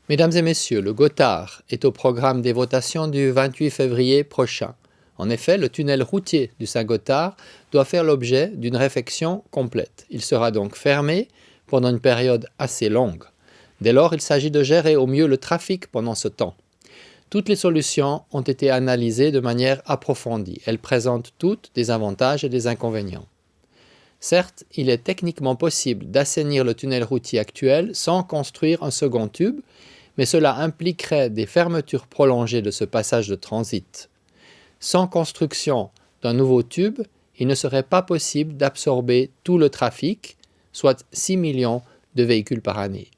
Mesdames et messieurs, le Gothard est au programme des votations du 28 février prochain. En effet, le tunnel routier du Saint-Gothard doit faire l'objet d'une réfection complète. Il sera donc fermé pendant une période assez longue. Dès lors, il s'agit de gérer au mieux le trafic pendant ce temps. Toutes les solutions ont été analysées de manière approfondie. Elles présentent toutes des avantages et des inconvénients. Certes, il est techniquement possible d'assainir le tunnel routier actuel sans construire un second tube, mais cela impliquerait des fermetures prolongées de ce passage de transit. Sans construction d'un nouveau tube, il ne serait pas possible d'absorber tout le trafic, soit 6 millions de véhicules par année.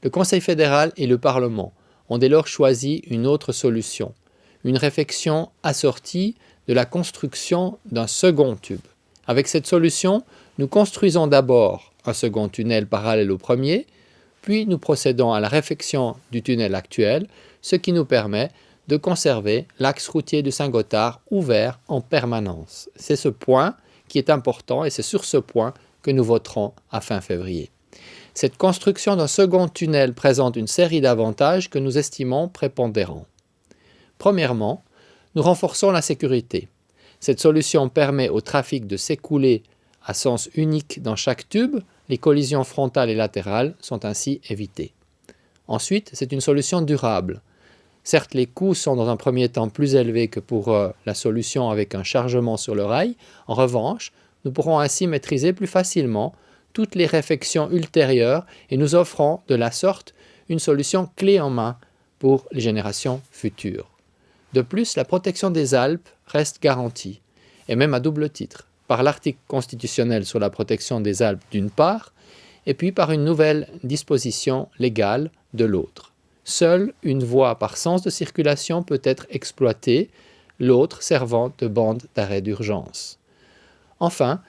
Le Conseil fédéral et le Parlement ont dès lors choisi une autre solution, une réfection assortie de la construction d'un second tube. Avec cette solution, nous construisons d'abord un second tunnel parallèle au premier, puis nous procédons à la réfection du tunnel actuel, ce qui nous permet de conserver l'axe routier du Saint-Gothard ouvert en permanence. C'est ce point qui est important et c'est sur ce point que nous voterons à fin février. Cette construction d'un second tunnel présente une série d'avantages que nous estimons prépondérants. Premièrement, nous renforçons la sécurité. Cette solution permet au trafic de s'écouler à sens unique dans chaque tube. Les collisions frontales et latérales sont ainsi évitées. Ensuite, c'est une solution durable. Certes, les coûts sont dans un premier temps plus élevés que pour la solution avec un chargement sur le rail. En revanche, nous pourrons ainsi maîtriser plus facilement toutes les réfections ultérieures et nous offrons de la sorte une solution clé en main pour les générations futures. De plus, la protection des Alpes reste garantie, et même à double titre, par l'article constitutionnel sur la protection des Alpes d'une part, et puis par une nouvelle disposition légale de l'autre. Seule une voie par sens de circulation peut être exploitée, l'autre servant de bande d'arrêt d'urgence. Enfin,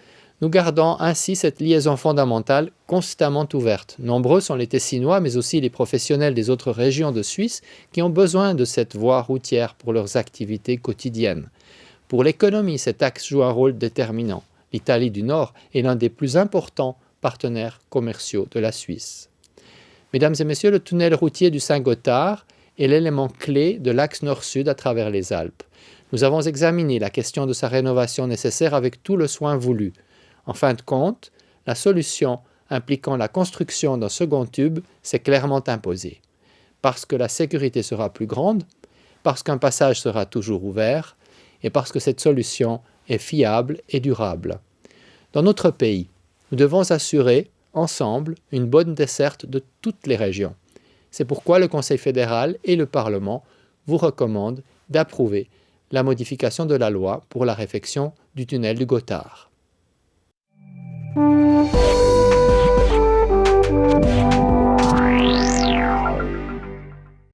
nous gardons ainsi cette liaison fondamentale constamment ouverte. Nombreux sont les Tessinois, mais aussi les professionnels des autres régions de Suisse qui ont besoin de cette voie routière pour leurs activités quotidiennes. Pour l'économie, cet axe joue un rôle déterminant. L'Italie du Nord est l'un des plus importants partenaires commerciaux de la Suisse. Mesdames et messieurs, le tunnel routier du Saint-Gothard est l'élément clé de l'axe nord-sud à travers les Alpes. Nous avons examiné la question de sa rénovation nécessaire avec tout le soin voulu. En fin de compte, la solution impliquant la construction d'un second tube s'est clairement imposée. Parce que la sécurité sera plus grande, parce qu'un passage sera toujours ouvert, et parce que cette solution est fiable et durable. Dans notre pays, nous devons assurer, ensemble, une bonne desserte de toutes les régions. C'est pourquoi le Conseil fédéral et le Parlement vous recommandent d'approuver la modification de la loi pour la réfection du tunnel du Gothard.